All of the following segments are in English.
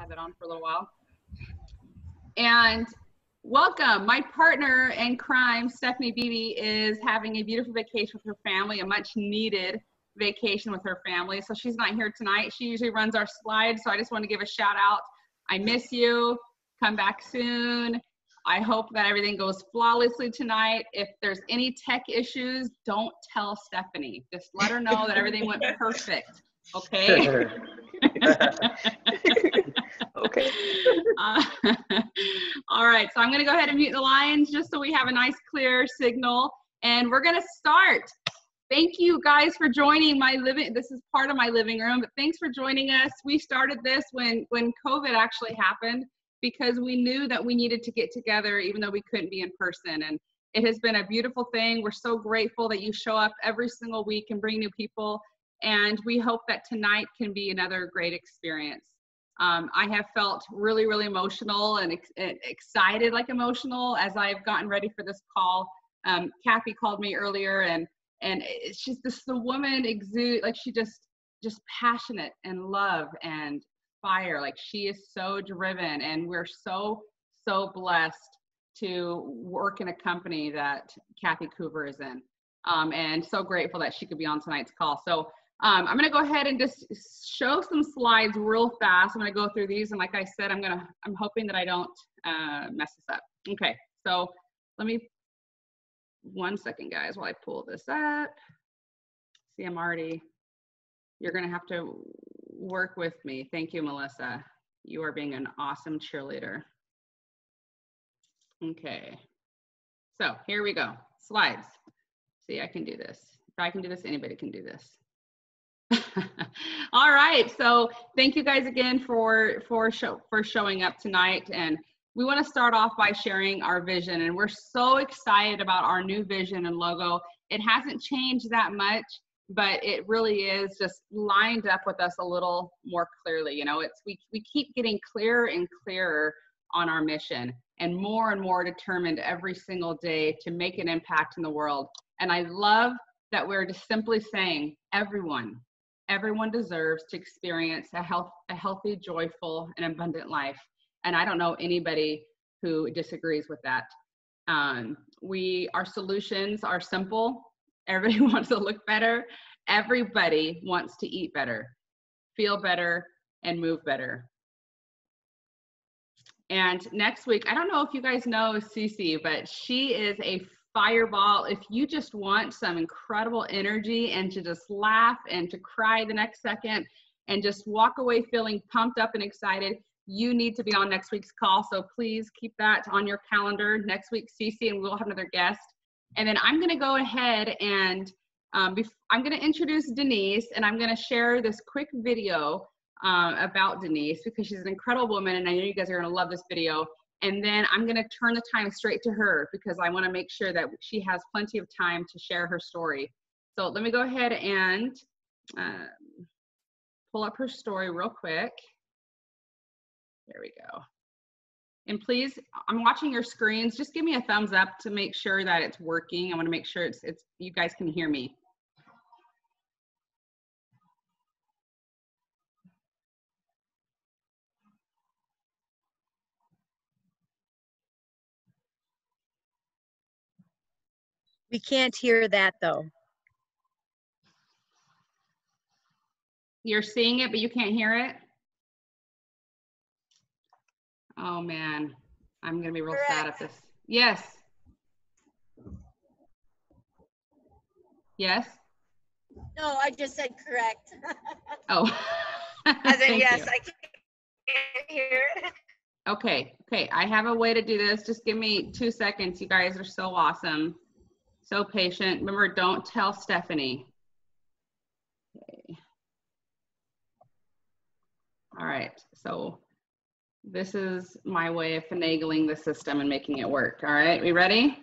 had that on for a little while. And welcome. My partner in crime, Stephanie Beebe, is having a beautiful vacation with her family, a much needed vacation with her family. So she's not here tonight. She usually runs our slides. So I just want to give a shout out. I miss you. Come back soon. I hope that everything goes flawlessly tonight. If there's any tech issues, don't tell Stephanie. Just let her know that everything went perfect. Okay? Okay. All right, so I'm going to go ahead and mute the lines just so we have a nice clear signal. And we're going to start. Thank you guys for joining my this is part of my living room, but thanks for joining us. We started this when COVID actually happened, because we knew that we needed to get together even though we couldn't be in person. And it has been a beautiful thing. We're so grateful that you show up every single week and bring new people. And we hope that tonight can be another great experience. I have felt really, really emotional and excited, like emotional, as I've gotten ready for this call. Cathy called me earlier, and it's just the woman exude, like she just passionate and love and fire. Like she is so driven, and we're so blessed to work in a company that Cathy Cooper is in, and so grateful that she could be on tonight's call. So I'm going to go ahead and just show some slides real fast. I'm going to go through these, and like I said, I'm hoping that I don't mess this up. Okay, so let me, 1 second guys while I pull this up. See, you're going to have to work with me. Thank you, Melissa. You are being an awesome cheerleader. Okay, so here we go. Slides. See, I can do this. If I can do this, anybody can do this. All right, so thank you guys again for showing up tonight, and we want to start off by sharing our vision, and we're so excited about our new vision and logo. It hasn't changed that much, but it really is just lined up with us a little more clearly. You know, we keep getting clearer and clearer on our mission, and more determined every single day to make an impact in the world. And I love that we're just simply saying everyone deserves to experience a healthy, joyful, and abundant life. And I don't know anybody who disagrees with that. Our solutions are simple. Everybody wants to look better. Everybody wants to eat better, feel better, and move better. And next week, I don't know if you guys know Cece, but she is a fireball. If you just want some incredible energy and to just laugh and to cry the next second and just walk away feeling pumped up and excited, you need to be on next week's call. So please keep that on your calendar. Next week, Cece, and we'll have another guest. And then I'm going to go ahead and I'm going to introduce Denise, and I'm going to share this quick video about Denise, because she's an incredible woman, and I know you guys are going to love this video. And then I'm going to turn the time straight to her, because I want to make sure that she has plenty of time to share her story. So let me go ahead and pull up her story real quick. There we go. And please, I'm watching your screens. Just give me a thumbs up to make sure that it's working. I want to make sure it's you guys can hear me. We can't hear that though. You're seeing it, but you can't hear it? Oh man, I'm gonna be real sad at this. Yes. Yes? No, I just said correct. Oh. I said yes, you. I can't hear it. Okay, I have a way to do this. Just give me 2 seconds. You guys are so awesome. So patient. Remember, don't tell Stephanie. Okay. All right, so this is my way of finagling the system and making it work. All right, we ready?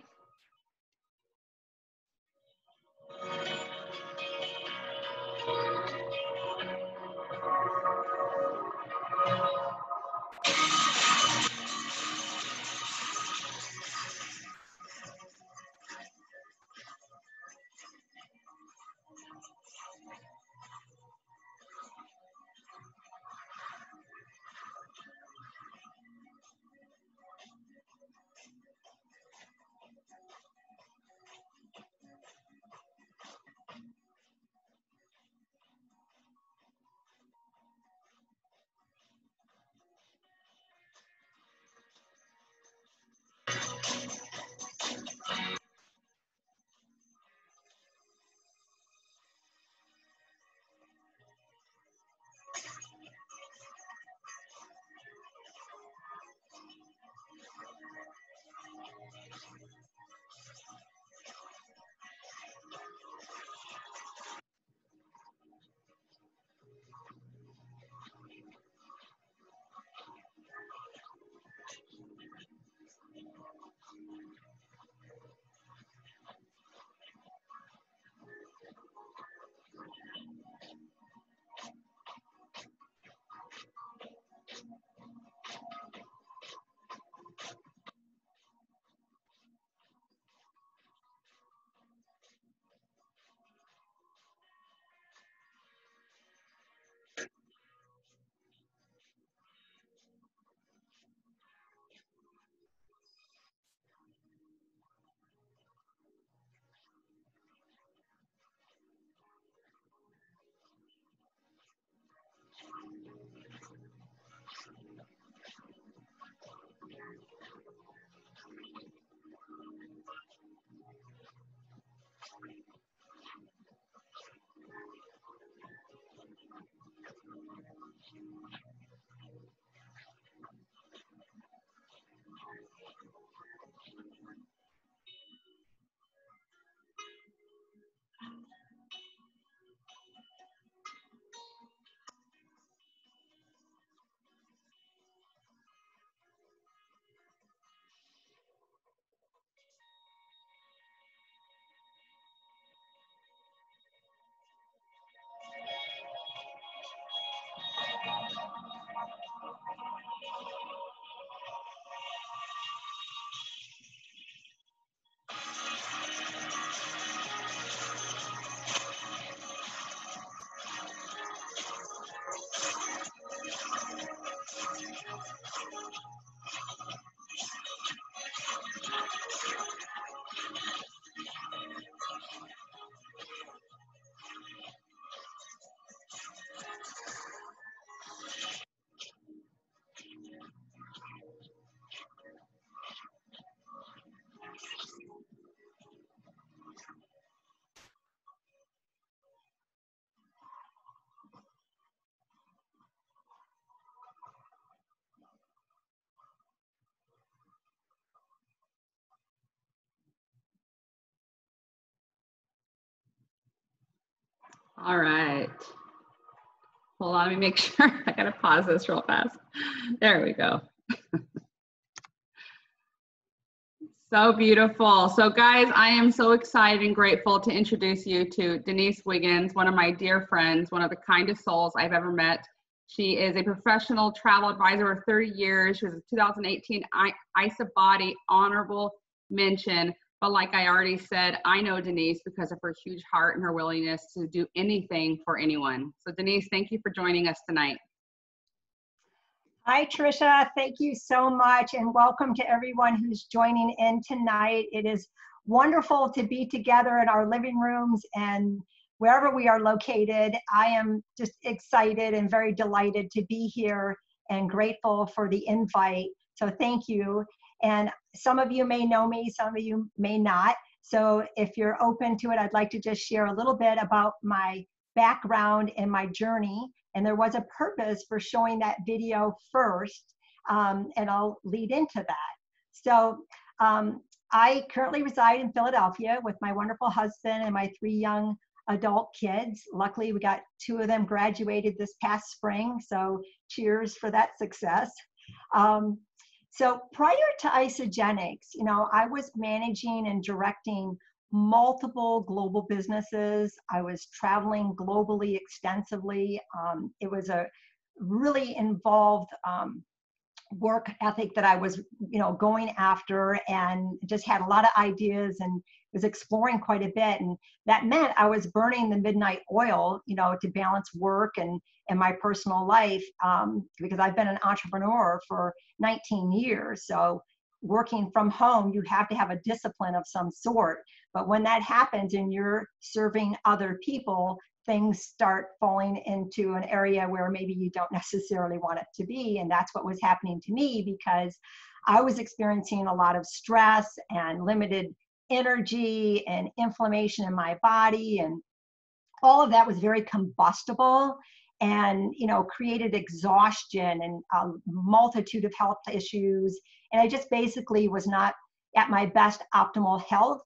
All right. Hold on, let me make sure. I gotta pause this real fast. There we go. So beautiful. So guys, I am so excited and grateful to introduce you to Denise Wiggins, one of my dear friends, one of the kindest souls I've ever met. She is a professional travel advisor for 30 years. She was a 2018 ISA Body honorable mention. But like I already said, I know Denise because of her huge heart and her willingness to do anything for anyone. So Denise, thank you for joining us tonight. Hi, Trisha. Thank you so much, and welcome to everyone who's joining in tonight. It is wonderful to be together in our living rooms and wherever we are located. I am just excited and very delighted to be here and grateful for the invite. So thank you. And some of you may know me, some of you may not. So if you're open to it, I'd like to just share a little bit about my background and my journey. And there was a purpose for showing that video first, and I'll lead into that. So I currently reside in Philadelphia with my wonderful husband and my 3 young adult kids. Luckily, we got 2 of them graduated this past spring, so cheers for that success. So prior to Isagenix, you know, I was managing and directing multiple global businesses. I was traveling globally extensively. It was a really involved work ethic that I was, you know, going after, and just had a lot of ideas and was exploring quite a bit. And that meant I was burning the midnight oil, you know, to balance work and my personal life, because I've been an entrepreneur for 19 years. So working from home, you have to have a discipline of some sort. But when that happens and you're serving other people, things start falling into an area where maybe you don't necessarily want it to be. And that's what was happening to me, because I was experiencing a lot of stress and limited energy and inflammation in my body. And all of that was very combustible and, you know, created exhaustion and a multitude of health issues. And I just basically was not at my best optimal health.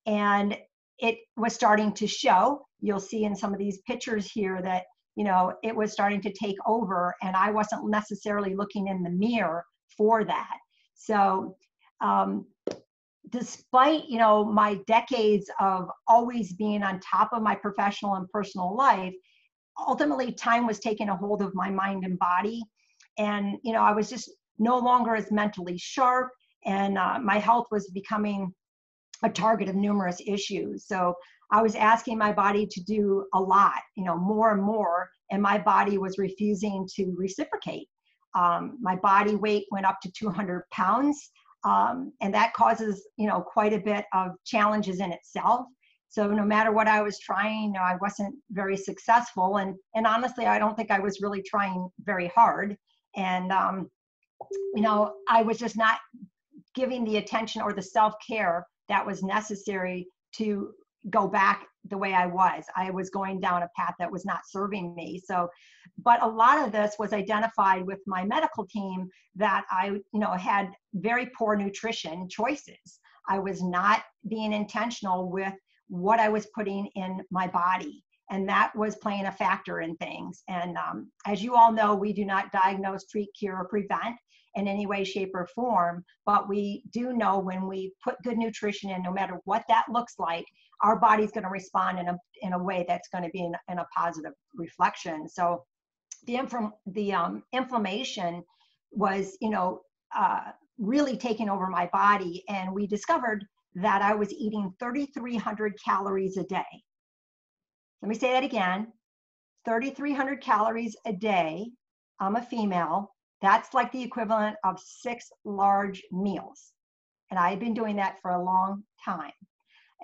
And it was starting to show. You'll see in some of these pictures here that, you know, it was starting to take over, and I wasn't necessarily looking in the mirror for that. So despite, you know, my decades of always being on top of my professional and personal life, ultimately time was taking a hold of my mind and body. And, you know, I was just no longer as mentally sharp, and my health was becoming a target of numerous issues. So I was asking my body to do a lot, you know, more and more, and my body was refusing to reciprocate. My body weight went up to 200 pounds, and that causes, you know, quite a bit of challenges in itself. So no matter what I was trying, you know, I wasn't very successful. And honestly, I don't think I was really trying very hard. And, you know, I was just not giving the attention or the self-care that was necessary to go back the way I was. I was going down a path that was not serving me. So, but a lot of this was identified with my medical team that I, you know, had very poor nutrition choices. I was not being intentional with what I was putting in my body. And that was playing a factor in things. And as you all know, we do not diagnose, treat, cure, or prevent in any way, shape, or form. But we do know when we put good nutrition in, no matter what that looks like, our body's going to respond in a way that's going to be in a positive reflection. So the inflammation was, you know, really taking over my body. And we discovered that I was eating 3,300 calories a day. Let me say that again, 3,300 calories a day. I'm a female. That's like the equivalent of 6 large meals. And I've been doing that for a long time.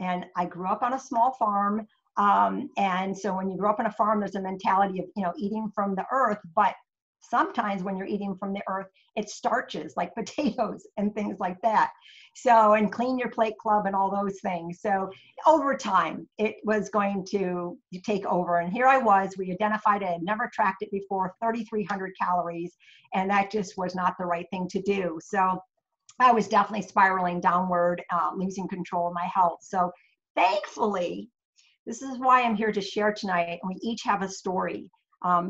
And I grew up on a small farm. And so when you grow up on a farm, there's a mentality of, you know, eating from the earth. But sometimes when you're eating from the earth, it's starches like potatoes and things like that. So, and clean your plate club and all those things. So over time, it was going to take over. And here I was, we identified it, I had never tracked it before, 3,300 calories. And that just was not the right thing to do. So I was definitely spiraling downward, losing control of my health. So thankfully, This is why I'm here to share tonight. And we each have a story,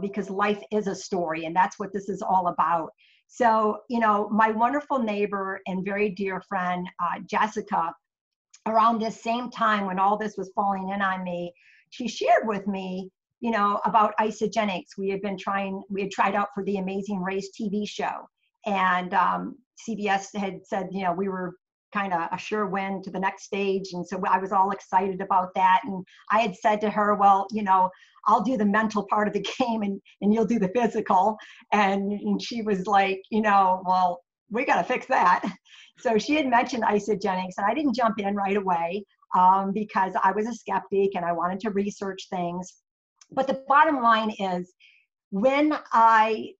because life is a story, and that's what this is all about. So, you know, my wonderful neighbor and very dear friend, Jessica, around this same time when all this was falling in on me, she shared with me, you know, about Isagenix. We had tried out for the Amazing Race TV show, and CBS had said, you know, we were kind of a sure win to the next stage. And so I was all excited about that. And I had said to her, well, you know, I'll do the mental part of the game and you'll do the physical. And she was like, you know, well, we got to fix that. So she had mentioned Isagenix, and I didn't jump in right away because I was a skeptic and I wanted to research things. But the bottom line is, when I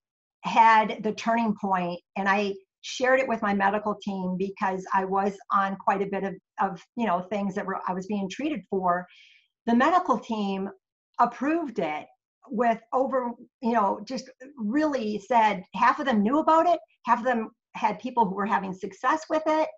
had the turning point, and I shared it with my medical team because I was on quite a bit of you know, things that I was being treated for, the medical team approved it with over, you know, just really said, half of them knew about it, half of them had people who were having success with it.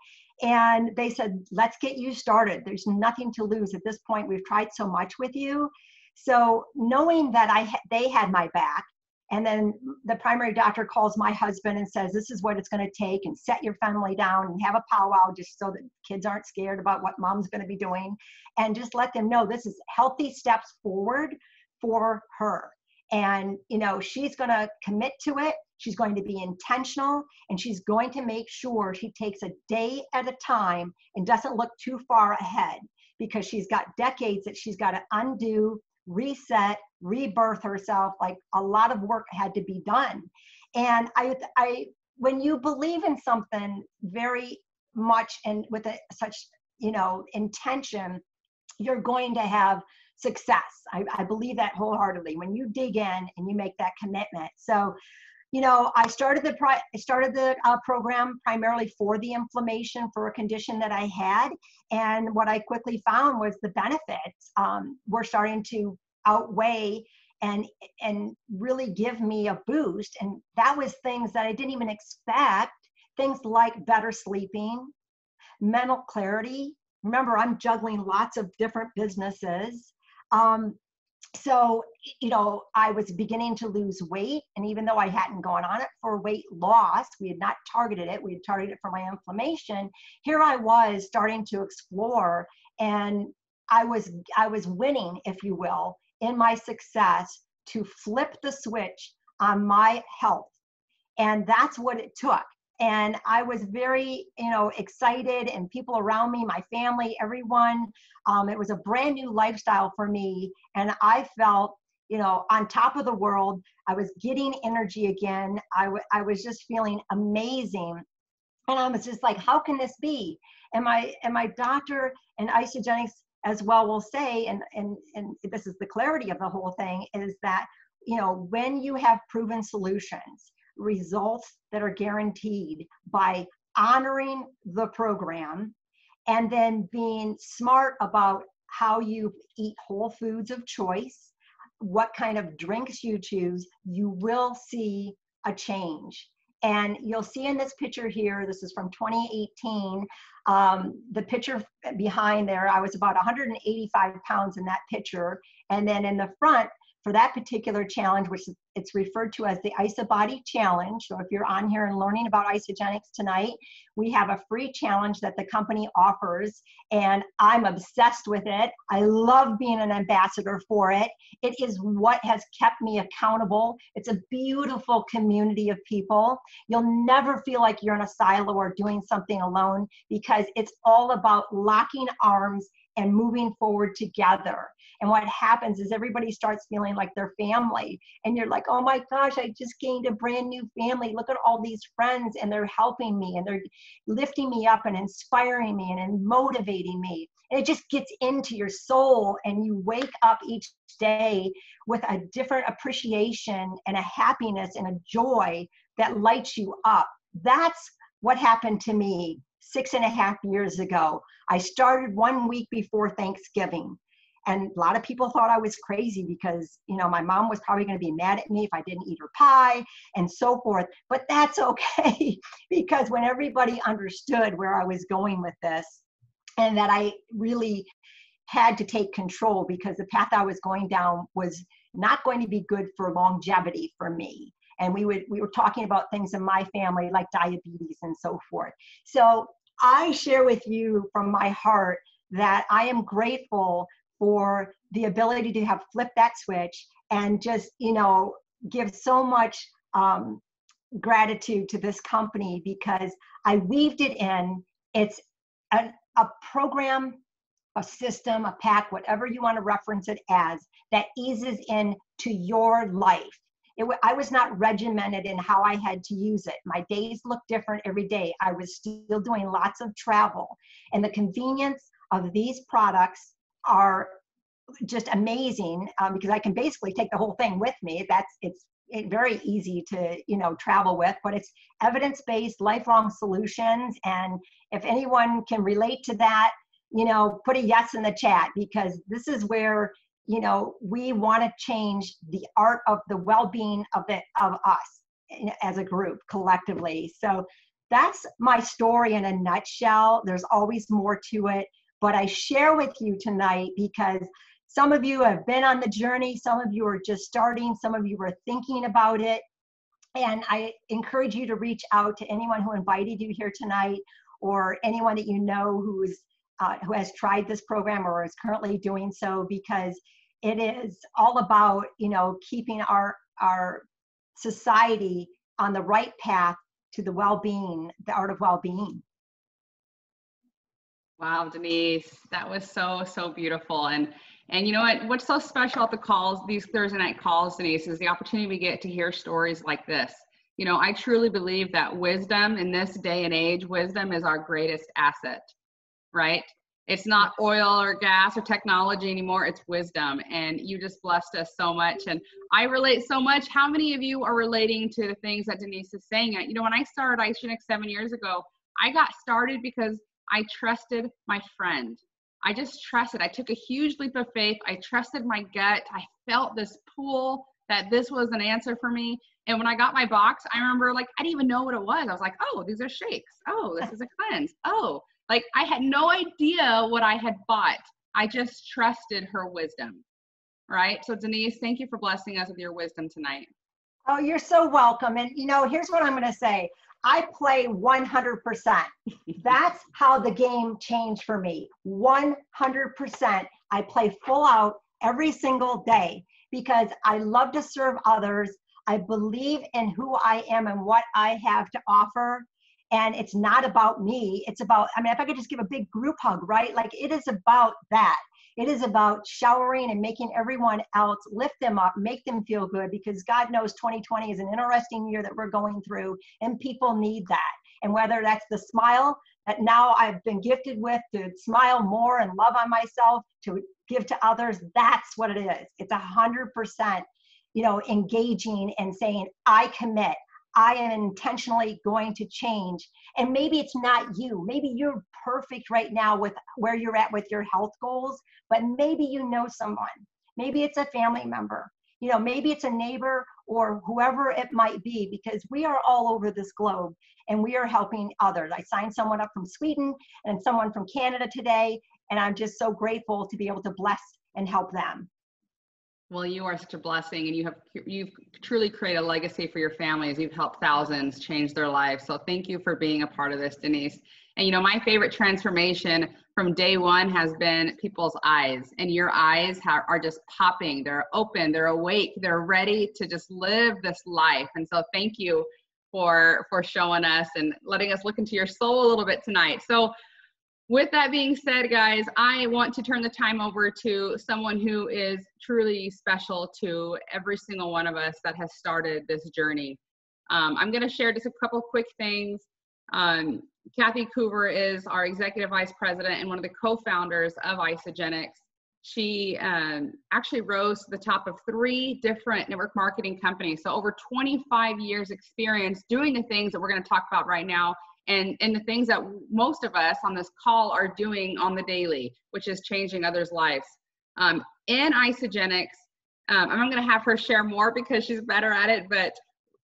And they said, let's get you started. There's nothing to lose at this point. We've tried so much with you. So knowing that they had my back, and then the primary doctor calls my husband and says, this is what it's going to take, and set your family down and have a powwow just so that kids aren't scared about what mom's going to be doing, and just let them know this is healthy steps forward for her. And, you know, she's going to commit to it. She's going to be intentional, and she's going to make sure she takes a day at a time and doesn't look too far ahead, because she's got decades that she's got to undo, reset, rebirth herself. Like, a lot of work had to be done. And when you believe in something very much and with such, you know, intention, you're going to have success. I believe that wholeheartedly when you dig in and you make that commitment. So, you know, I started the program primarily for the inflammation, for a condition that I had. And what I quickly found was the benefits were starting to outweigh and really give me a boost. And that was things that I didn't even expect. Things like better sleeping, mental clarity. Remember, I'm juggling lots of different businesses. So, you know, I was beginning to lose weight. And even though I hadn't gone on it for weight loss, we had not targeted it. We had targeted it for my inflammation. Here I was starting to explore, and I was winning, if you will, in my success to flip the switch on my health. And that's what it took. And I was very, you know, excited, and people around me, my family, everyone, it was a brand new lifestyle for me. And I felt, you know, on top of the world. I was getting energy again. I was just feeling amazing. And I was just like, how can this be? And my doctor and Isagenix as well will say, and this is the clarity of the whole thing, is that, you know, when you have proven solutions, results that are guaranteed by honoring the program, and then being smart about how you eat whole foods of choice, what kind of drinks you choose, you will see a change. And you'll see in this picture here, this is from 2018, the picture behind there, I was about 185 pounds in that picture. And then in the front, for that particular challenge, which it's referred to as the IsaBody Challenge. So if you're on here and learning about Isagenix tonight, we have a free challenge that the company offers, and I'm obsessed with it. I love being an ambassador for it. It is what has kept me accountable. It's a beautiful community of people. You'll never feel like you're in a silo or doing something alone, because it's all about locking arms and moving forward together. And what happens is everybody starts feeling like they're family. And you're like, oh my gosh, I just gained a brand new family. Look at all these friends, and they're helping me, and they're lifting me up and inspiring me and motivating me. And it just gets into your soul, and you wake up each day with a different appreciation and a happiness and a joy that lights you up. That's what happened to me 6.5 years ago. I started 1 week before Thanksgiving. And a lot of people thought I was crazy because, you know, my mom was probably going to be mad at me if I didn't eat her pie and so forth. But that's okay, because when everybody understood where I was going with this, and that I really had to take control because the path I was going down was not going to be good for longevity for me. And we were talking about things in my family like diabetes and so forth. So I share with you from my heart that I am grateful for the ability to have flipped that switch and just, give so much gratitude to this company because I weaved it in. It's a program, a system, a pack, whatever you want to reference it as, that eases into your life. I was not regimented in how I had to use it. My days looked different every day. I was still doing lots of travel. And the convenience of these products are just amazing because I can basically take the whole thing with me. It's very easy to, travel with, but it's evidence-based, lifelong solutions. And if anyone can relate to that, put a yes in the chat, because this is where, we want to change the art of the well-being of us as a group collectively. So that's my story in a nutshell. There's always more to it, but I share with you tonight because some of you have been on the journey. Some of you are just starting. Some of you are thinking about it. And I encourage you to reach out to anyone who invited you here tonight, or anyone that you know who has tried this program or is currently doing so, because it is all about, keeping our society on the right path to the well-being, the art of well-being. Wow, Denise, that was so, so beautiful. And you know what's so special at the calls, these Thursday night calls, Denise, is the opportunity we get to hear stories like this. I truly believe that wisdom in this day and age, wisdom is our greatest asset, right? It's not oil or gas or technology anymore. It's wisdom. And you just blessed us so much. And I relate so much. How many of you are relating to the things that Denise is saying? When I started Isagenix 7 years ago, I got started because I trusted my friend. I just trusted. I took a huge leap of faith. I trusted my gut. I felt this pull that this was an answer for me. And when I got my box, I remember I didn't even know what it was. I was like, oh, these are shakes. Oh, this is a cleanse. Oh, I had no idea what I had bought. I just trusted her wisdom, right? So Denise, thank you for blessing us with your wisdom tonight. Oh, you're so welcome. And here's what I'm going to say. I play 100%. That's how the game changed for me. 100%. I play full out every single day because I love to serve others. I believe in who I am and what I have to offer. And it's not about me. It's about, if I could just give a big group hug, right? It is about that. It is about showering and making everyone else, lift them up, make them feel good, because God knows 2020 is an interesting year that we're going through, and people need that. And whether that's the smile that now I've been gifted with, to smile more and love on myself, to give to others, that's what it is. It's 100%, engaging and saying, I commit. I am intentionally going to change. And maybe it's not you. Maybe you're perfect right now with where you're at with your health goals, but maybe you know someone. Maybe it's a family member. Maybe it's a neighbor or whoever it might be, because we are all over this globe and we are helping others. I signed someone up from Sweden and someone from Canada today, and I'm just so grateful to be able to bless and help them. Well, you are such a blessing, and you've truly created a legacy for your families. You've helped thousands change their lives. So thank you for being a part of this, Denise. And my favorite transformation from day one has been people's eyes, and your eyes are just popping. They're open, they're awake, they're ready to just live this life. And so thank you for showing us and letting us look into your soul a little bit tonight. So with that being said, guys, I want to turn the time over to someone who is truly special to every single one of us that has started this journey. I'm going to share just a couple quick things. Cathy Cooper is our Executive Vice President and one of the co-founders of Isagenix. She actually rose to the top of 3 different network marketing companies. So over 25 years experience doing the things that we're going to talk about right now. And the things that most of us on this call are doing on the daily, which is changing others' lives. In Isagenix, I'm going to have her share more because she's better at it, but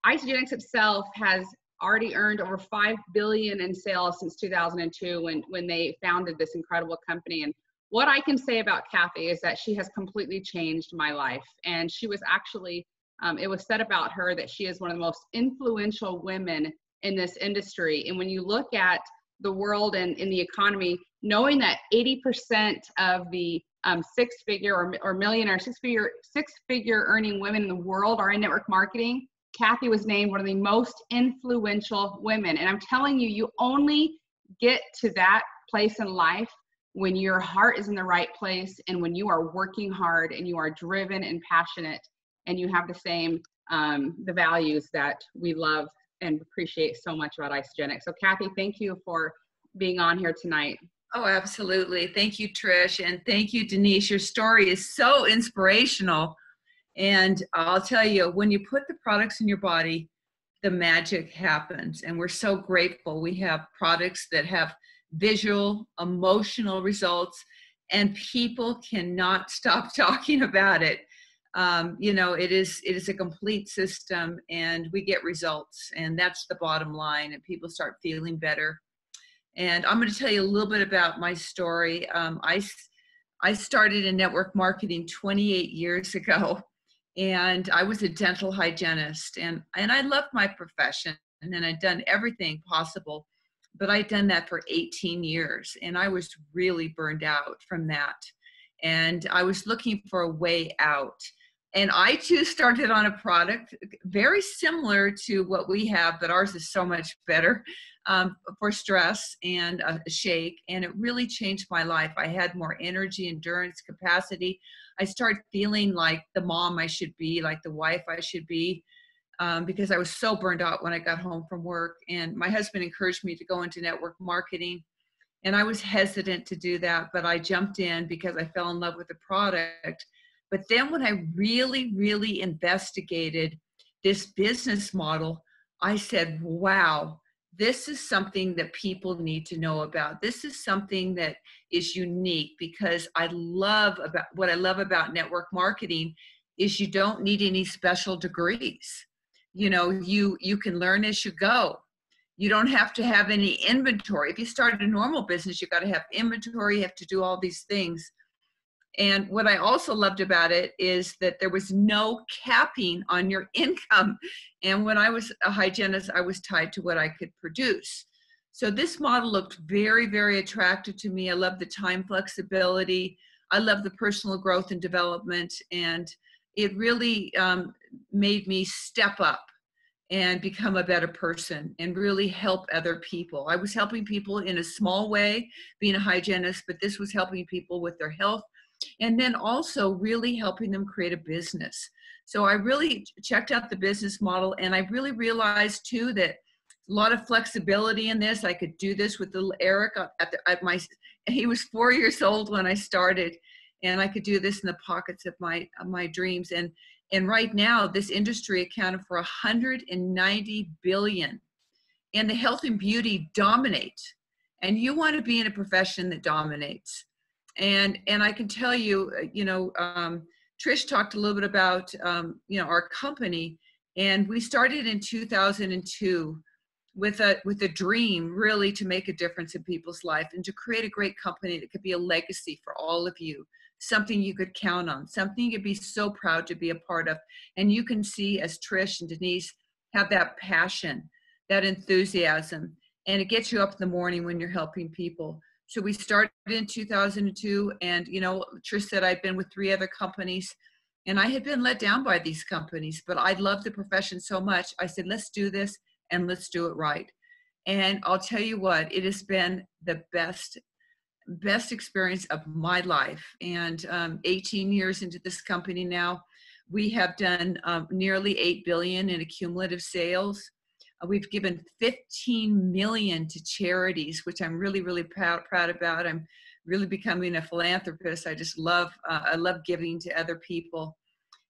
Isagenix itself has already earned over $5 billion in sales since 2002 when they founded this incredible company. And what I can say about Cathy is that she has completely changed my life. And she was actually, it was said about her that she is one of the most influential women in this industry. And when you look at the world and in the economy, knowing that 80% of the six-figure or millionaire, six-figure earning women in the world are in network marketing, Cathy was named one of the most influential women. And I'm telling you, you only get to that place in life when your heart is in the right place and when you are working hard and you are driven and passionate and you have the same, the values that we love and appreciate so much about Isagenix. So Cathy, thank you for being on here tonight. Oh, absolutely. Thank you, Trish. And thank you, Denise. Your story is so inspirational. And I'll tell you, when you put the products in your body, the magic happens. And we're so grateful. We have products that have visual, emotional results, and people cannot stop talking about it. You know, it is a complete system, and we get results, and that's the bottom line, and people start feeling better. And I'm going to tell you a little bit about my story. I started in network marketing 28 years ago, and I was a dental hygienist, and I loved my profession, and I'd done everything possible, but I'd done that for 18 years, and I was really burned out from that, and I was looking for a way out. And I too started on a product very similar to what we have, but ours is so much better for stress and a shake. And it really changed my life. I had more energy, endurance, capacity. I started feeling like the mom I should be, like the wife I should be, because I was so burned out when I got home from work. And my husband encouraged me to go into network marketing. And I was hesitant to do that, but I jumped in because I fell in love with the product. But then when I really, really investigated this business model, I said, wow, this is something that people need to know about. This is something that is unique, because what I love about network marketing is you don't need any special degrees. You know, you can learn as you go. You don't have to have any inventory. If you start a normal business, you got to have inventory, you have to do all these things. And what I also loved about it is that there was no capping on your income. And when I was a hygienist, I was tied to what I could produce. So this model looked very, very attractive to me. I love the time flexibility. I love the personal growth and development. And it really made me step up and become a better person and really help other people. I was helping people in a small way, being a hygienist, but this was helping people with their health, and then also really helping them create a business. So I really checked out the business model, and I really realized too that a lot of flexibility in this. I could do this with little Eric he was 4 years old when I started, and I could do this in the pockets of my dreams. And right now, this industry accounted for $190 billion, and the health and beauty dominate. And you want to be in a profession that dominates. And I can tell you, Trish talked a little bit about, our company, and we started in 2002 with a dream really to make a difference in people's life and to create a great company that could be a legacy for all of you, something you could count on, something you'd be so proud to be a part of. And you can see, as Trish and Denise have that passion, that enthusiasm, and it gets you up in the morning when you're helping people. So we started in 2002, and, Trish said I'd been with 3 other companies, and I had been let down by these companies, but I loved the profession so much. I said, let's do this, and let's do it right. And I'll tell you what, it has been the best experience of my life. And 18 years into this company now, we have done nearly $8 billion in cumulative sales. We've given $15 million to charities, which I'm really, really proud about. I'm really becoming a philanthropist. I just love, I love giving to other people.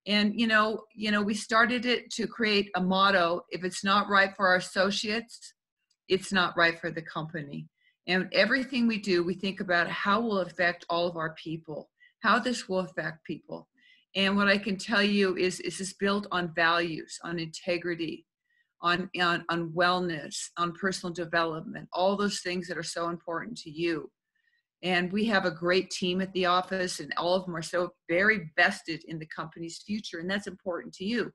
And, we started it to create a motto: if it's not right for our associates, it's not right for the company. And everything we do, we think about how will it affect all of our people, how this will affect people. And what I can tell you is it's built on values, on integrity, on wellness, on personal development, all those things that are so important to you. And we have a great team at the office, and all of them are so very vested in the company's future, and that's important to you.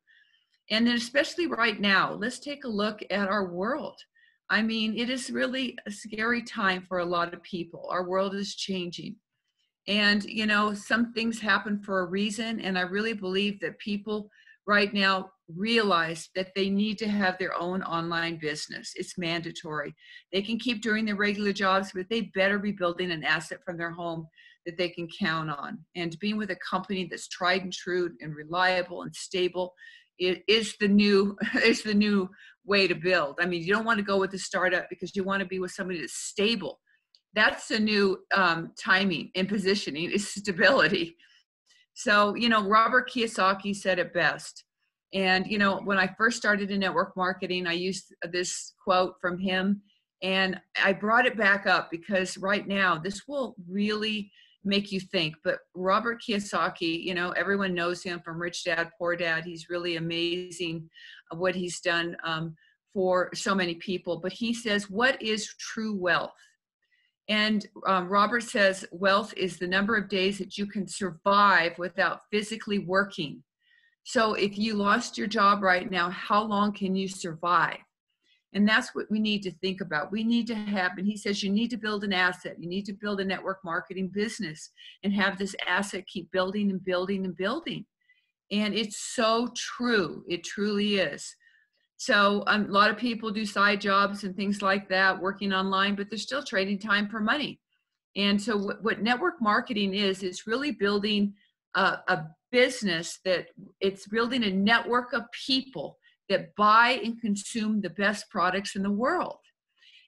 And then especially right now, let's take a look at our world. I mean, it is really a scary time for a lot of people. Our world is changing. And, you know, some things happen for a reason. And I really believe that people right now realize that they need to have their own online business. It's mandatory. They can keep doing their regular jobs, but they better be building an asset from their home that they can count on. And being with a company that's tried and true and reliable and stable, it is the new way to build. I mean, you don't want to go with a startup because you want to be with somebody that's stable. That's the new timing and positioning, is stability. So, you know, Robert Kiyosaki said it best. And, you know, when I first started in network marketing, I used this quote from him, and I brought it back up because right now this will really make you think. But Robert Kiyosaki, you know, everyone knows him from Rich Dad, Poor Dad. He's really amazing what he's done for so many people. But he says, what is true wealth? And Robert says, wealth is the number of days that you can survive without physically working. So if you lost your job right now, how long can you survive? And that's what we need to think about. We need to have, and he says, you need to build an asset. You need to build a network marketing business and have this asset keep building and building and building. And it's so true. It truly is. So a lot of people do side jobs and things like that, working online, but they're still trading time for money. And so what network marketing is really building a business that it's building a network of people that buy and consume the best products in the world.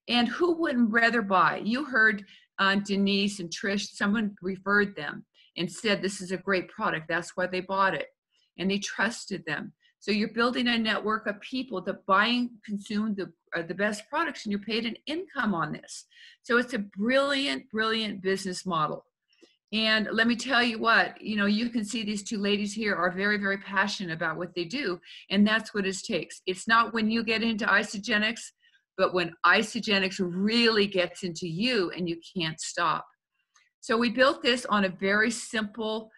And who wouldn't rather buy? You heard Denise and Trish, someone referred them and said, this is a great product. That's why they bought it. And they trusted them. So you're building a network of people that buy and consume the best products, and you're paid an income on this. So it's a brilliant, brilliant business model. And let me tell you what, you know, you can see these two ladies here are very, very passionate about what they do. And that's what it takes. It's not when you get into Isagenix, but when Isagenix really gets into you and you can't stop. So we built this on a very simple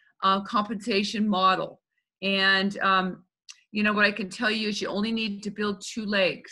compensation model. And, you know, what I can tell you is you only need to build 2 legs.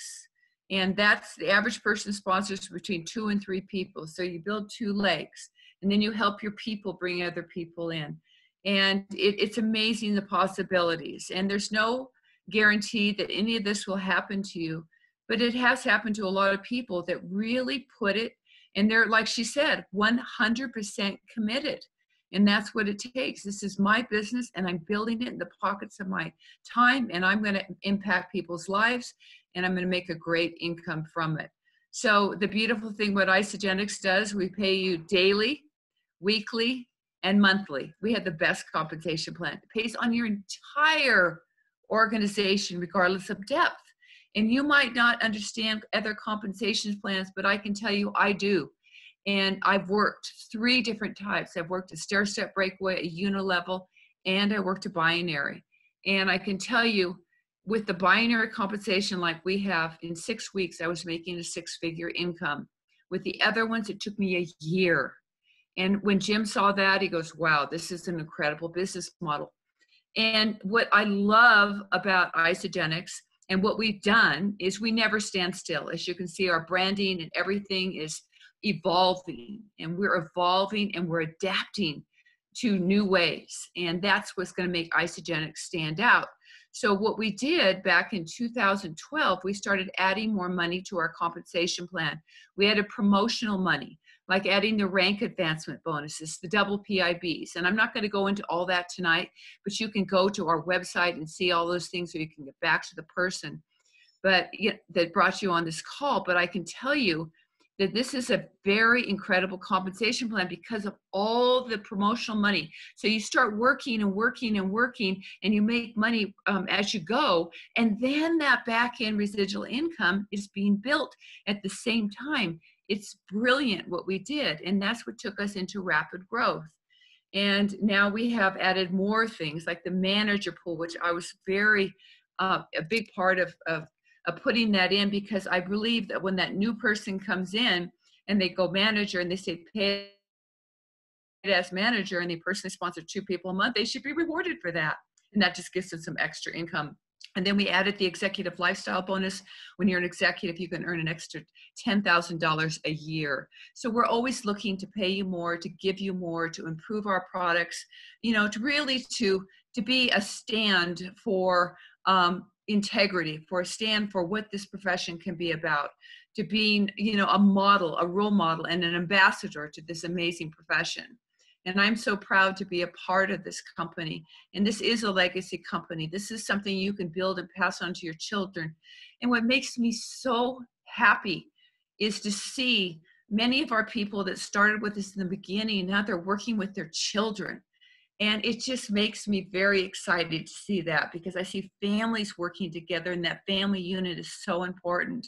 And that's the average person sponsors between 2 and 3 people. So you build 2 legs, and then you help your people bring other people in. And it's amazing the possibilities. And there's no guarantee that any of this will happen to you, but it has happened to a lot of people that really put it, and they're, like she said, 100% committed. And that's what it takes. This is my business, and I'm building it in the pockets of my time, and I'm going to impact people's lives, and I'm going to make a great income from it. So the beautiful thing what Isagenix does, we pay you daily, weekly, and monthly. We have the best compensation plan. It pays on your entire organization, regardless of depth. And you might not understand other compensation plans, but I can tell you I do. And I've worked 3 different types. I've worked a stair-step breakaway, a unilevel, and I worked a binary. And I can tell you, with the binary compensation like we have, in 6 weeks, I was making a 6-figure income. With the other ones, it took me a year. And when Jim saw that, he goes, wow, this is an incredible business model. And what I love about Isagenix and what we've done is we never stand still. As you can see, our branding and everything is evolving, and we're evolving and we're adapting to new ways. And that's what's going to make Isagenix stand out. So what we did back in 2012, we started adding more money to our compensation plan. We added promotional money, like adding the rank advancement bonuses, the double PIBs. And I'm not going to go into all that tonight, but you can go to our website and see all those things so you can get back to the person that brought you on this call. But I can tell you that this is a very incredible compensation plan because of all the promotional money. So you start working and working and working, and you make money as you go. And then that back end residual income is being built at the same time. It's brilliant what we did. And that's what took us into rapid growth. And now we have added more things like the manager pool, which I was very, a big part of putting that in, because I believe that when that new person comes in and they go manager and they say, pay as manager and they personally sponsor 2 people a month, they should be rewarded for that. And that just gives them some extra income. And then we added the executive lifestyle bonus. When you're an executive, you can earn an extra $10,000 a year. So we're always looking to pay you more, to give you more, to improve our products, you know, to really to be a stand for integrity, for a stand for what this profession can be about, to being, you know, a model, a role model, and an ambassador to this amazing profession. And I'm so proud to be a part of this company. And this is a legacy company. This is something you can build and pass on to your children. And what makes me so happy is to see many of our people that started with us in the beginning, now they're working with their children. And it just makes me very excited to see that, because I see families working together, and that family unit is so important.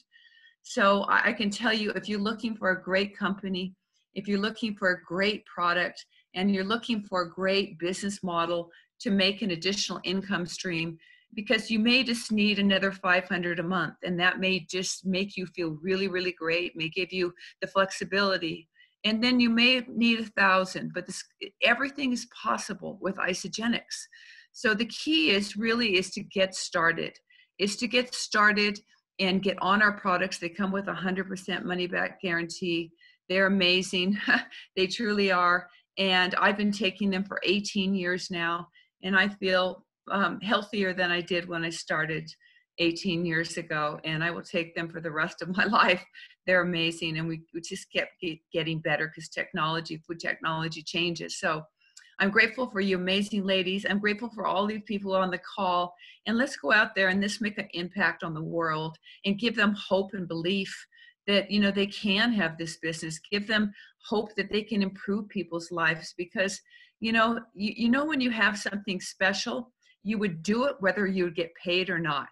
So I can tell you, if you're looking for a great company, if you're looking for a great product, and you're looking for a great business model to make an additional income stream, because you may just need another $500 a month, and that may just make you feel really, really great, may give you the flexibility. And then you may need 1,000, but everything is possible with Isagenix. So the key is to get started, and get on our products. They come with 100% money back guarantee. They're amazing. They truly are. And I've been taking them for 18 years now, and I feel healthier than I did when I started 18 years ago, and I will take them for the rest of my life. They're amazing, and we just kept getting better because food technology changes. So I'm grateful for you amazing ladies. I'm grateful for all these people on the call, and let's go out there and let's make an impact on the world and give them hope and belief that, you know, they can have this business. Give them hope that they can improve people's lives, because, you know, when you have something special, you would do it whether you would get paid or not.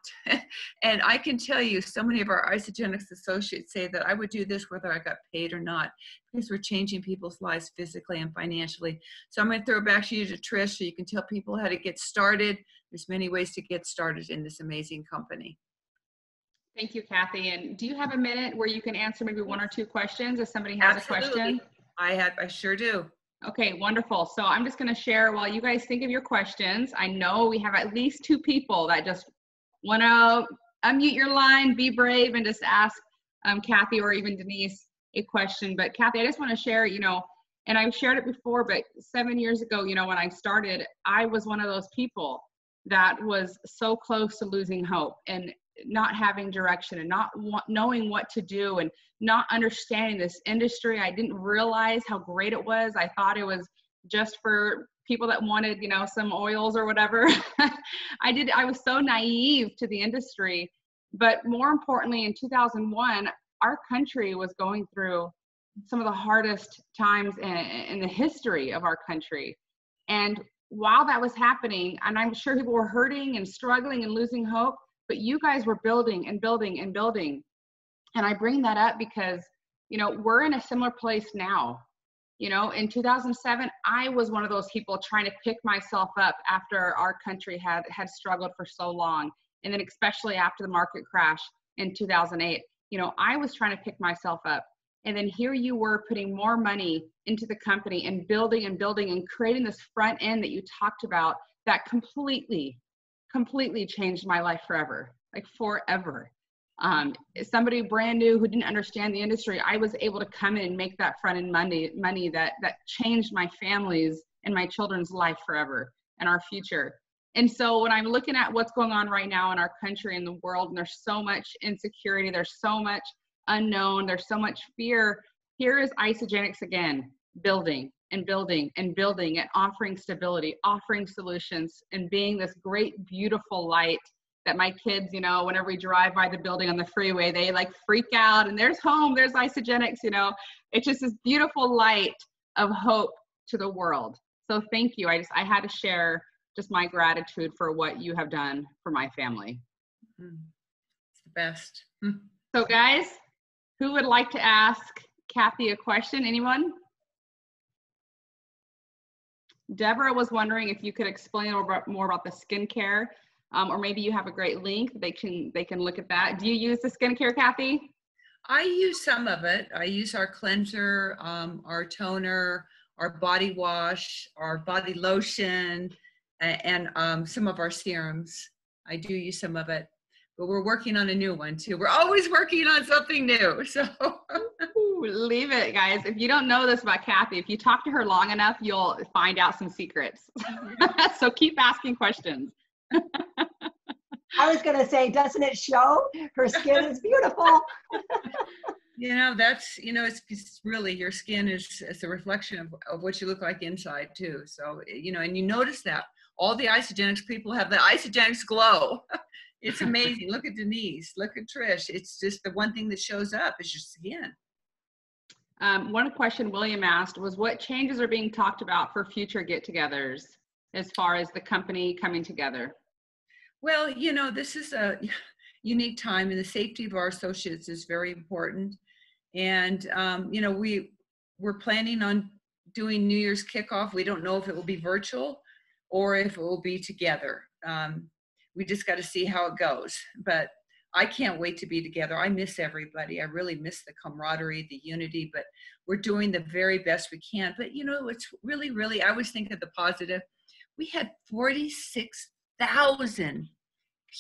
And I can tell you, so many of our Isagenix associates say that I would do this whether I got paid or not, because we're changing people's lives physically and financially. So I'm going to throw it back to you, to Trish, so you can tell people how to get started. There's many ways to get started in this amazing company. Thank you, Cathy. And do you have a minute where you can answer maybe 1 or 2 questions if somebody has Absolutely. a question? I sure do. Okay, wonderful. So I'm just going to share while you guys think of your questions. I know we have at least 2 people that just want to unmute your line, be brave, and just ask Cathy or even Denise a question. But Cathy, I just want to share, you know, and I've shared it before, but 7 years ago, you know, when I started, I was one of those people that was so close to losing hope and not having direction and not knowing what to do and not understanding this industry. I didn't realize how great it was. I thought it was just for people that wanted, you know, some oils or whatever. I was so naive to the industry. But more importantly, in 2001, our country was going through some of the hardest times in the history of our country. And while that was happening, and I'm sure people were hurting and struggling and losing hope, but you guys were building and building and building. And I bring that up because, you know, we're in a similar place now. You know, in 2007, I was one of those people trying to pick myself up after our country had struggled for so long. And then especially after the market crash in 2008, you know, I was trying to pick myself up. And then here you were putting more money into the company and building and building and creating this front end that you talked about that completely changed my life forever, like forever. Somebody brand new who didn't understand the industry, I was able to come in and make that front end money that changed my family's and my children's life forever and our future. And so when I'm looking at what's going on right now in our country and the world, and there's so much insecurity, there's so much unknown, there's so much fear, here is Isagenix again, building and building and building and offering stability, offering solutions, and being this great, beautiful light that my kids, you know, whenever we drive by the building on the freeway, they like freak out and there's home, there's Isagenix, you know. It's just this beautiful light of hope to the world. So thank you. I had to share just my gratitude for what you have done for my family. It's the best. So guys, who would like to ask Cathy a question? Anyone? Deborah was wondering if you could explain more about the skincare, or maybe you have a great link. They can look at that. Do you use the skincare, Cathy? I use some of it. I use our cleanser, our toner, our body wash, our body lotion, and some of our serums. I do use some of it, but we're working on a new one too. We're always working on something new. So Ooh, leave it, guys. If you don't know this about Cathy, if you talk to her long enough, you'll find out some secrets. So keep asking questions. I was going to say, doesn't it show? Her skin is beautiful. That's, it's really, your skin is a reflection of what you look like inside too. So, and you notice that all the Isagenix people have the Isagenix glow. It's amazing. Look at Denise, look at Trish. It's just the one thing that shows up is your skin. One question William asked was, what changes are being talked about for future get-togethers as far as the company coming together? Well, this is a unique time, and the safety of our associates is very important. And, we're planning on doing New Year's kickoff. We don't know if it will be virtual or if it will be together. We just got to see how it goes. But I can't wait to be together. I miss everybody. I really miss the camaraderie, the unity, but we're doing the very best we can. But, it's really, really, I always think of the positive. We had 46,000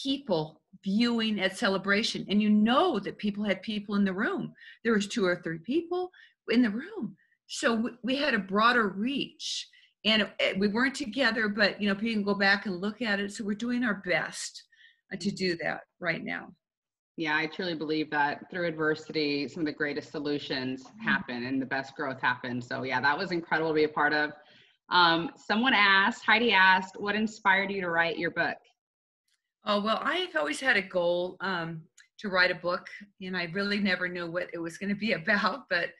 people viewing at Celebration, and that people had people in the room. There was 2 or 3 people in the room, so we had a broader reach, and we weren't together, but people can go back and look at it. So we're doing our best to do that right now. Yeah, I truly believe that through adversity, some of the greatest solutions happen and the best growth happens. So yeah, that was incredible to be a part of. Heidi asked, what inspired you to write your book? Oh, well, I've always had a goal to write a book, and I really never knew what it was going to be about. But,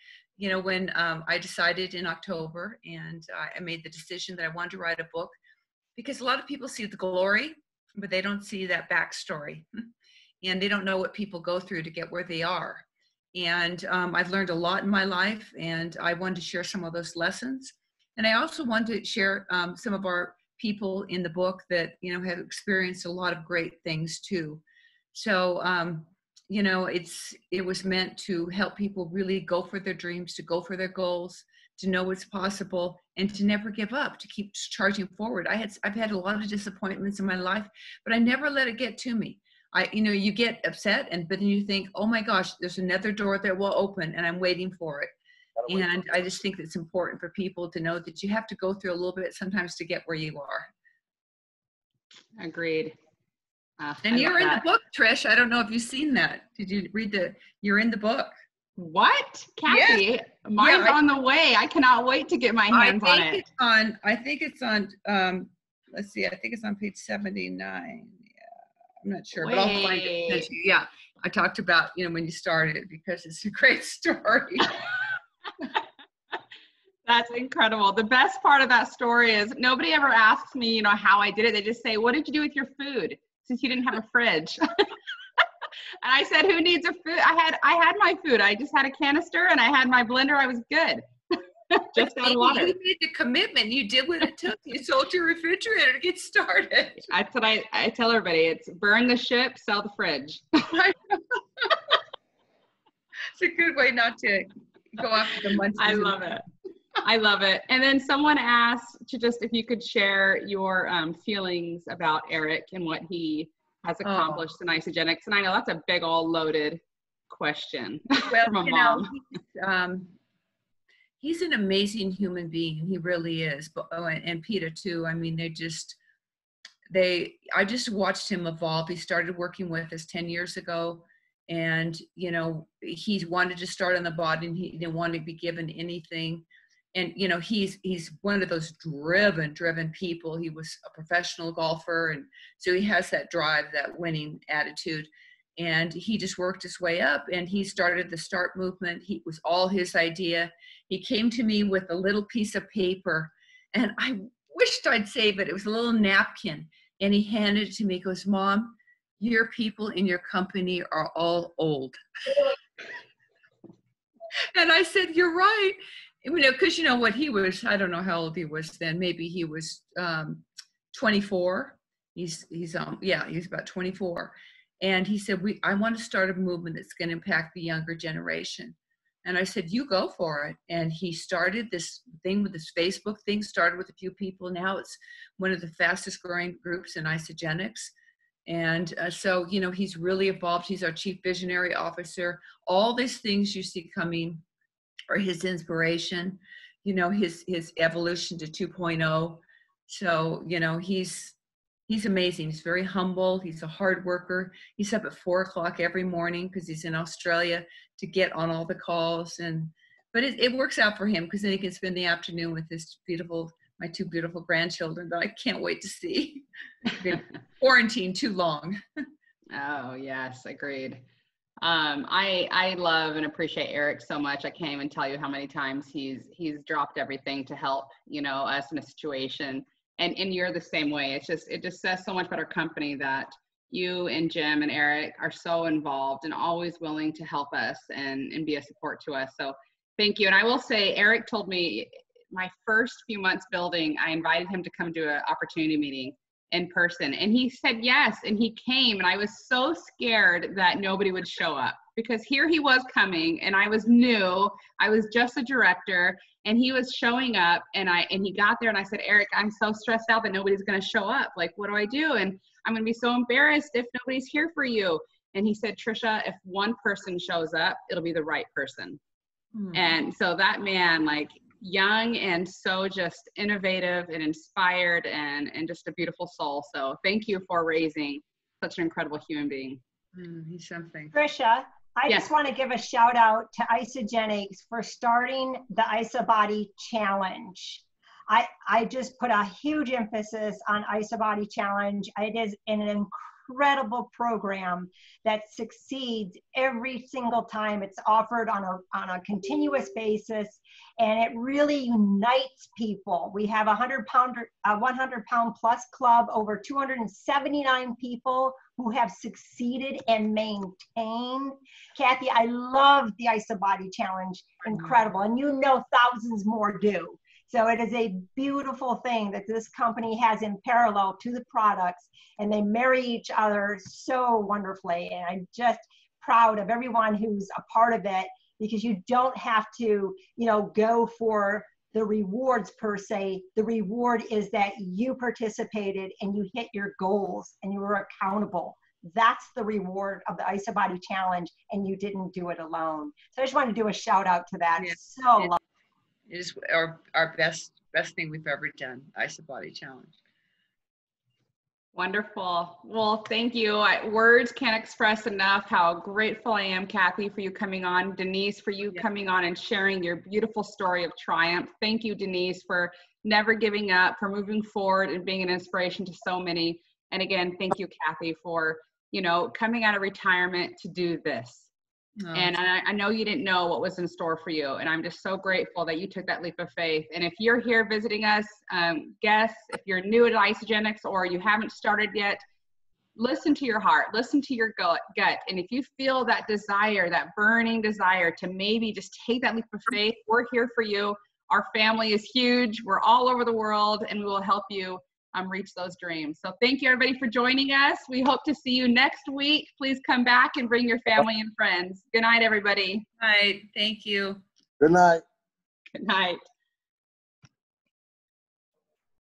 when I decided in October, and I made the decision that I wanted to write a book, because a lot of people see the glory, but they don't see that backstory, and they don't know what people go through to get where they are. And I've learned a lot in my life, and I wanted to share some of those lessons. And I also wanted to share some of our people in the book that, have experienced a lot of great things too. So, it was meant to help people really go for their dreams, to go for their goals, to know what's possible, and to never give up, to keep charging forward. I've had a lot of disappointments in my life, but I never let it get to me. You get upset, but then you think, oh my gosh, there's another door that will open, and I'm waiting for it. And I just think it's important for people to know that you have to go through a little bit sometimes to get where you are. Agreed. And you're in the book, Trish. I don't know if you've seen that. Did you read you're in the book? What? Kathy, yes. Mine's on the way. I cannot wait to get my hands on it. I think it's on, let's see, I think it's on page 79. Yeah, I'm not sure, but I'll find it. Yeah, I talked about, when you started, because it's a great story. That's incredible. The best part of that story is nobody ever asks me, how I did it. They just say, what did you do with your food since you didn't have a fridge? And I said, who needs a food? I had my food. I just had a canister and I had my blender. I was good. Just add water. You made the commitment. You did what it took. You sold your refrigerator to get started. That's what I tell everybody. It's burn the ship, sell the fridge. It's a good way not to go after the months. I love it. I love it. And then someone asked if you could share your feelings about Eric and what he has accomplished in Isagenix. And I know that's a big old loaded question from a mom. He's an amazing human being. He really is. But, and Peter too. I mean, I just watched him evolve. He started working with us 10 years ago. And, he wanted to start on the body, and he didn't want to be given anything. And, he's one of those driven people. He was a professional golfer. And so he has that drive, that winning attitude. And he just worked his way up, and he started the START movement. It was all his idea. He came to me with a little piece of paper, and I wished I'd save it. It was a little napkin, and he handed it to me. He goes, Mom, your people in your company are all old. And I said, you're right. Because what he was, I don't know how old he was then. Maybe he was 24. He's about 24. And he said, I want to start a movement that's going to impact the younger generation. And I said, you go for it. And he started this thing with this Facebook thing, started with a few people. Now it's one of the fastest growing groups in Isagenix. And so, you know, he's really evolved. He's our chief visionary officer. All these things you see coming are his inspiration, you know, his evolution to 2.0. So, you know, he's amazing. He's very humble. He's a hard worker. He's up at 4 o'clock every morning because he's in Australia to get on all the calls. But it works out for him because then he can spend the afternoon with my 2 beautiful grandchildren that I can't wait to see. Been quarantined too long. Oh yes, agreed. I love and appreciate Eric so much. I can't even tell you how many times he's dropped everything to help, you know, us in a situation. And you're the same way. It just says so much about our company that you and Jim and Eric are so involved and always willing to help us and be a support to us. So thank you. And I will say, Eric told me my first few months building, I invited him to come to an opportunity meeting in person. And he said yes, and he came. And I was so scared that nobody would show up because here he was coming and I was new. I was just a director. And he was showing up and he got there and I said, Eric, I'm so stressed out that nobody's going to show up. Like, what do I do? And I'm going to be so embarrassed if nobody's here for you. And he said, Trisha, if one person shows up, it'll be the right person. And so that man, like young and so just innovative and inspired and just a beautiful soul. So thank you for raising such an incredible human being. He's something. Trisha, I just want to give a shout out to Isagenix for starting the IsaBody Challenge. I just put a huge emphasis on IsaBody Challenge. It is an incredible program that succeeds every single time. It's offered on a continuous basis, and it really unites people. We have a 100-pound plus club, over 279 people who have succeeded and maintained. Cathy, I love the IsaBody Challenge. Incredible. And you know thousands more do. So it is a beautiful thing that this company has in parallel to the products, and they marry each other so wonderfully. And I'm just proud of everyone who's a part of it, because you don't have to, you know, go for the rewards per se. The reward is that you participated and you hit your goals and you were accountable. That's the reward of the IsaBody Challenge, and you didn't do it alone. So I just want to do a shout out to that. Yes. So It is our best thing we've ever done, IsaBody Challenge. Wonderful. Well, thank you. Words can't express enough how grateful I am, Cathy, for you coming on, Denise, for you coming on and sharing your beautiful story of triumph. Thank you, Denise, for never giving up, for moving forward and being an inspiration to so many. And again, thank you, Cathy, for, you know, coming out of retirement to do this. And I know you didn't know what was in store for you. And I'm just so grateful that you took that leap of faith. And if you're here visiting us, guests, if you're new at Isagenix or you haven't started yet, listen to your heart, listen to your gut. And if you feel that desire, that burning desire to maybe just take that leap of faith, we're here for you. Our family is huge. We're all over the world, and we will help you reach those dreams. So thank you, everybody, for joining us. We hope to see you next week. Please come back and bring your family and friends. Good night, everybody. All right. Thank you. Good night. Good night.